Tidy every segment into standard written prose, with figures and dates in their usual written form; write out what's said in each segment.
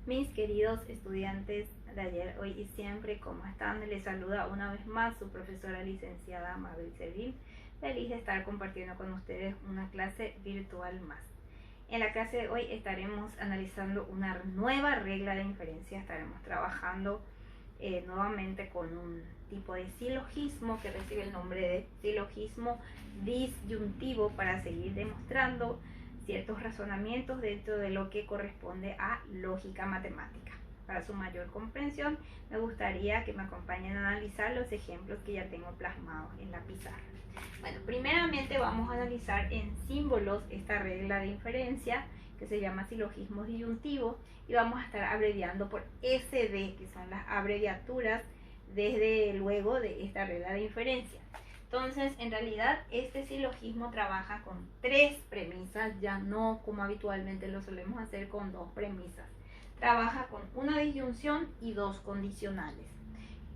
Mis queridos estudiantes de ayer, hoy y siempre, ¿cómo están? Les saluda una vez más su profesora licenciada Mabel Servil. Feliz de estar compartiendo con ustedes una clase virtual más. En la clase de hoy estaremos analizando una nueva regla de inferencia. Estaremos trabajando nuevamente con un tipo de silogismo que recibe el nombre de silogismo disyuntivo para seguir demostrando ciertos razonamientos dentro de lo que corresponde a lógica matemática. Para su mayor comprensión, me gustaría que me acompañen a analizar los ejemplos que ya tengo plasmados en la pizarra. Bueno, primeramente vamos a analizar en símbolos esta regla de inferencia que se llama silogismo disyuntivo y vamos a estar abreviando por SD, que son las abreviaturas desde luego de esta regla de inferencia. Entonces, en realidad, este silogismo trabaja con 3 premisas, ya no como habitualmente lo solemos hacer con 2 premisas. Trabaja con una disyunción y 2 condicionales.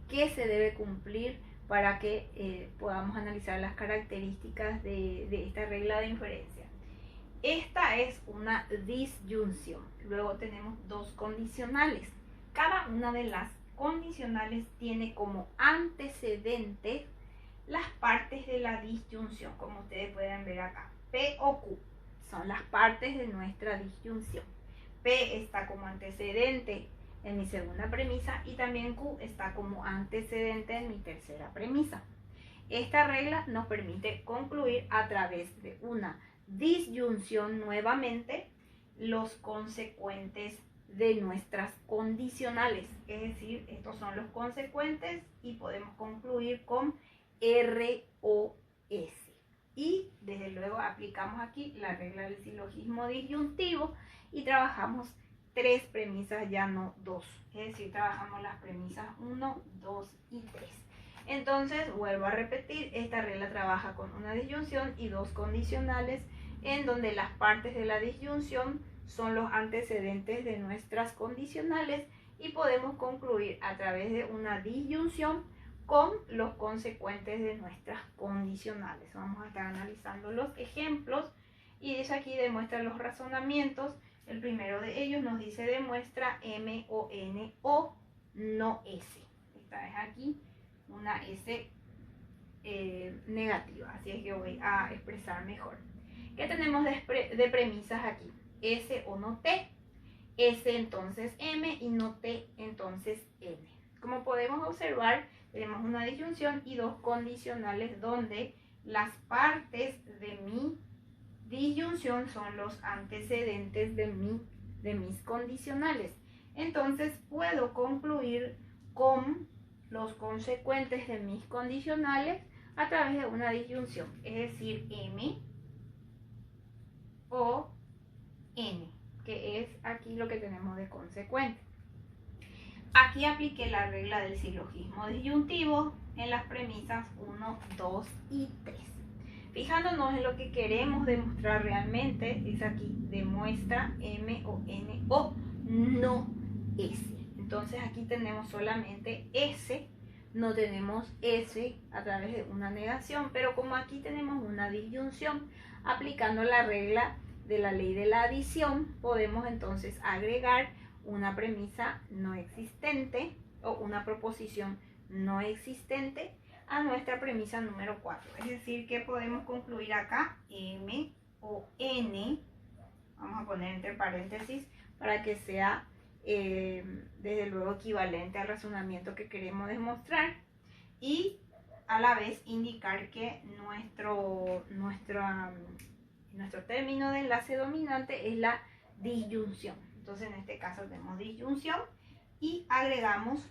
¿Qué se debe cumplir para que podamos analizar las características de esta regla de inferencia? Esta es una disyunción. Luego tenemos 2 condicionales. Cada una de las condicionales tiene como antecedente las partes de la disyunción, como ustedes pueden ver acá. P o Q son las partes de nuestra disyunción. P está como antecedente en mi segunda premisa y también Q está como antecedente en mi tercera premisa. Esta regla nos permite concluir a través de una disyunción nuevamente los consecuentes de nuestras condicionales. Es decir, estos son los consecuentes y podemos concluir con R o S. Y desde luego aplicamos aquí la regla del silogismo disyuntivo y trabajamos 3 premisas, ya no 2. Es decir, trabajamos las premisas 1, 2 y 3. Entonces, vuelvo a repetir, esta regla trabaja con una disyunción y 2 condicionales, en donde las partes de la disyunción son los antecedentes de nuestras condicionales y podemos concluir a través de una disyunción con los consecuentes de nuestras condicionales. Vamos a estar analizando los ejemplos y dice aquí demuestra los razonamientos. El primero de ellos nos dice demuestra M o N o no S. Esta es aquí una S negativa, así es que voy a expresar mejor. ¿Qué tenemos de premisas aquí? S o no T. S entonces M y no T entonces N. Como podemos observar, tenemos una disyunción y 2 condicionales donde las partes de mi disyunción son los antecedentes de mis condicionales. Entonces puedo concluir con los consecuentes de mis condicionales a través de una disyunción, es decir, M o N, que es aquí lo que tenemos de consecuente. Aquí apliqué la regla del silogismo disyuntivo en las premisas 1, 2 y 3. Fijándonos en lo que queremos demostrar realmente, es aquí, demuestra M o N o no S. Entonces aquí tenemos solamente S, no tenemos S a través de una negación, pero como aquí tenemos una disyunción, aplicando la regla de la ley de la adición, podemos entonces agregar una premisa no existente o una proposición no existente a nuestra premisa número 4. Es decir, que podemos concluir acá M o N, vamos a poner entre paréntesis para que sea desde luego equivalente al razonamiento que queremos demostrar y a la vez indicar que nuestro término de enlace dominante es la disyunción. Entonces en este caso tenemos disyunción y agregamos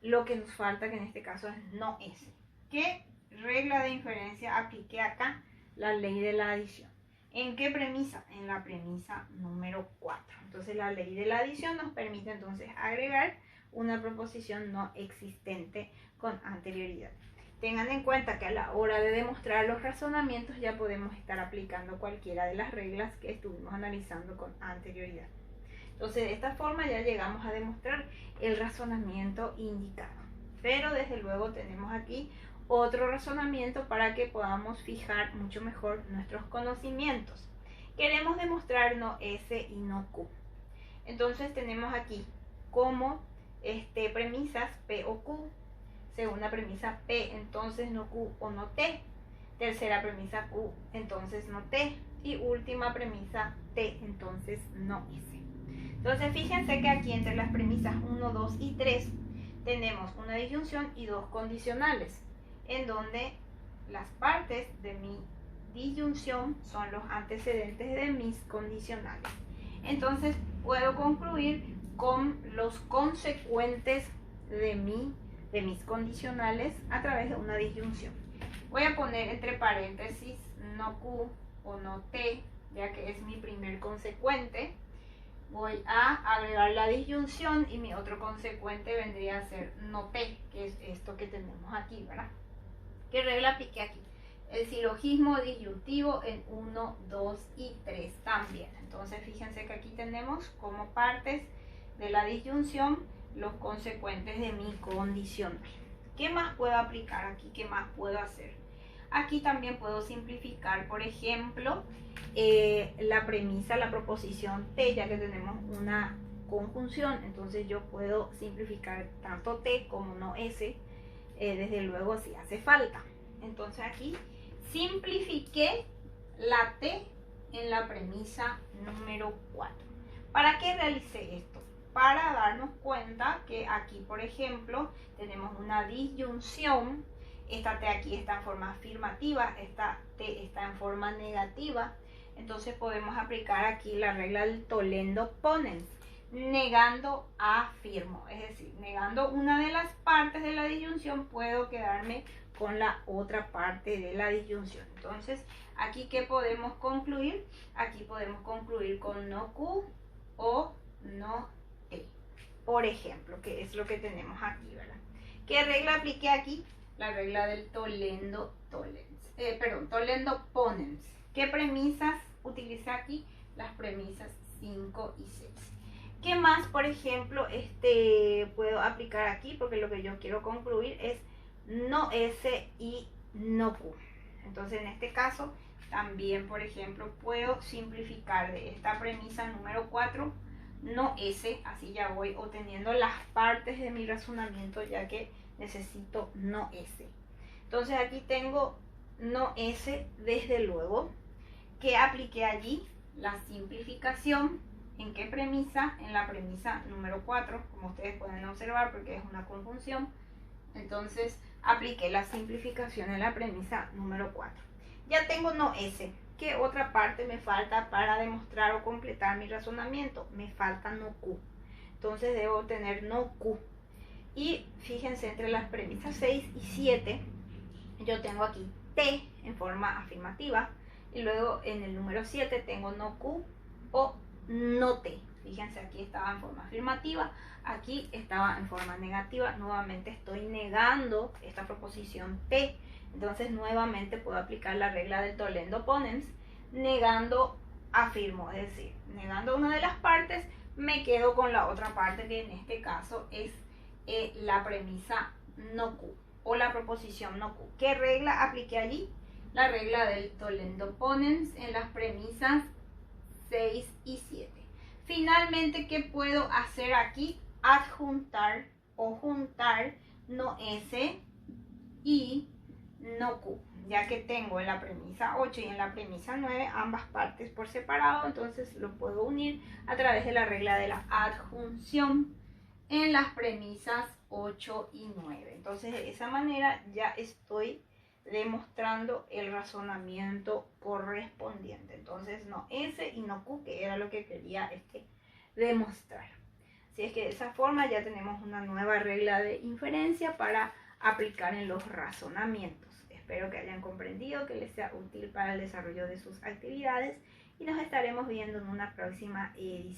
lo que nos falta, que en este caso es no S. ¿Qué regla de inferencia apliqué acá? La ley de la adición. ¿En qué premisa? En la premisa número 4. Entonces la ley de la adición nos permite entonces agregar una proposición no existente con anterioridad. Tengan en cuenta que a la hora de demostrar los razonamientos ya podemos estar aplicando cualquiera de las reglas que estuvimos analizando con anterioridad. Entonces de esta forma ya llegamos a demostrar el razonamiento indicado. Pero desde luego tenemos aquí otro razonamiento para que podamos fijar mucho mejor nuestros conocimientos. Queremos demostrar no S y no Q. Entonces tenemos aquí como premisas P o Q. Segunda premisa P, entonces no Q o no T. Tercera premisa Q, entonces no T. Y última premisa T, entonces no S. Entonces fíjense que aquí entre las premisas 1, 2 y 3 tenemos una disyunción y dos condicionales, en donde las partes de mi disyunción son los antecedentes de mis condicionales. Entonces puedo concluir con los consecuentes de mis condicionales a través de una disyunción. Voy a poner entre paréntesis no Q o no T, ya que es mi primer consecuente. Voy a agregar la disyunción y mi otro consecuente vendría a ser no T, que es esto que tenemos aquí, ¿verdad? ¿Qué regla apliqué aquí? El silogismo disyuntivo en 1, 2 y 3 también. Entonces fíjense que aquí tenemos como partes de la disyunción los consecuentes de mi condicional. ¿Qué más puedo aplicar aquí? ¿Qué más puedo hacer? Aquí también puedo simplificar, por ejemplo, la premisa, la proposición T, ya que tenemos una conjunción. Entonces yo puedo simplificar tanto T como no S, desde luego si hace falta. Entonces aquí simplifiqué la T en la premisa número 4. ¿Para qué realicé esto? Para darnos cuenta que aquí, por ejemplo, tenemos una disyunción. Esta T aquí está en forma afirmativa, esta T está en forma negativa. Entonces podemos aplicar aquí la regla del tollendo ponens. Negando afirmo, es decir, negando una de las partes de la disyunción, puedo quedarme con la otra parte de la disyunción. Entonces, aquí ¿qué podemos concluir? Aquí podemos concluir con no Q o no T, por ejemplo, que es lo que tenemos aquí, ¿verdad? ¿Qué regla apliqué aquí? La regla del tollendo ponens. ¿Qué premisas utilicé aquí? Las premisas 5 y 6. ¿Qué más, por ejemplo, puedo aplicar aquí? Porque lo que yo quiero concluir es no S y no Q. Entonces, en este caso, también, por ejemplo, puedo simplificar de esta premisa número 4, no S, así ya voy obteniendo las partes de mi razonamiento, ya que necesito no S. Entonces, aquí tengo no S, desde luego, que apliqué allí la simplificación. ¿En qué premisa? En la premisa número 4, como ustedes pueden observar, porque es una conjunción. Entonces apliqué la simplificación en la premisa número 4. Ya tengo no S. ¿Qué otra parte me falta para demostrar o completar mi razonamiento? Me falta no Q. Entonces debo tener no Q. Y fíjense, entre las premisas 6 y 7, yo tengo aquí T en forma afirmativa. Y luego en el número 7 tengo no Q o no T. Fíjense, aquí estaba en forma afirmativa, aquí estaba en forma negativa. Nuevamente estoy negando esta proposición T. Entonces nuevamente puedo aplicar la regla del tollendo ponens. Negando afirmo, es decir, negando una de las partes, me quedo con la otra parte, que en este caso es la premisa no Q o la proposición no Q. ¿Qué regla apliqué allí? La regla del tollendo ponens en las premisas 6 y 7. Finalmente, ¿qué puedo hacer aquí? Adjuntar o juntar no S y no Q, ya que tengo en la premisa 8 y en la premisa 9 ambas partes por separado. Entonces lo puedo unir a través de la regla de la adjunción en las premisas 8 y 9. Entonces de esa manera ya estoy demostrando el razonamiento correspondiente. Entonces no S y no Q, que era lo que quería demostrar. Así es que de esa forma ya tenemos una nueva regla de inferencia para aplicar en los razonamientos. Espero que hayan comprendido, que les sea útil para el desarrollo de sus actividades, y nos estaremos viendo en una próxima edición.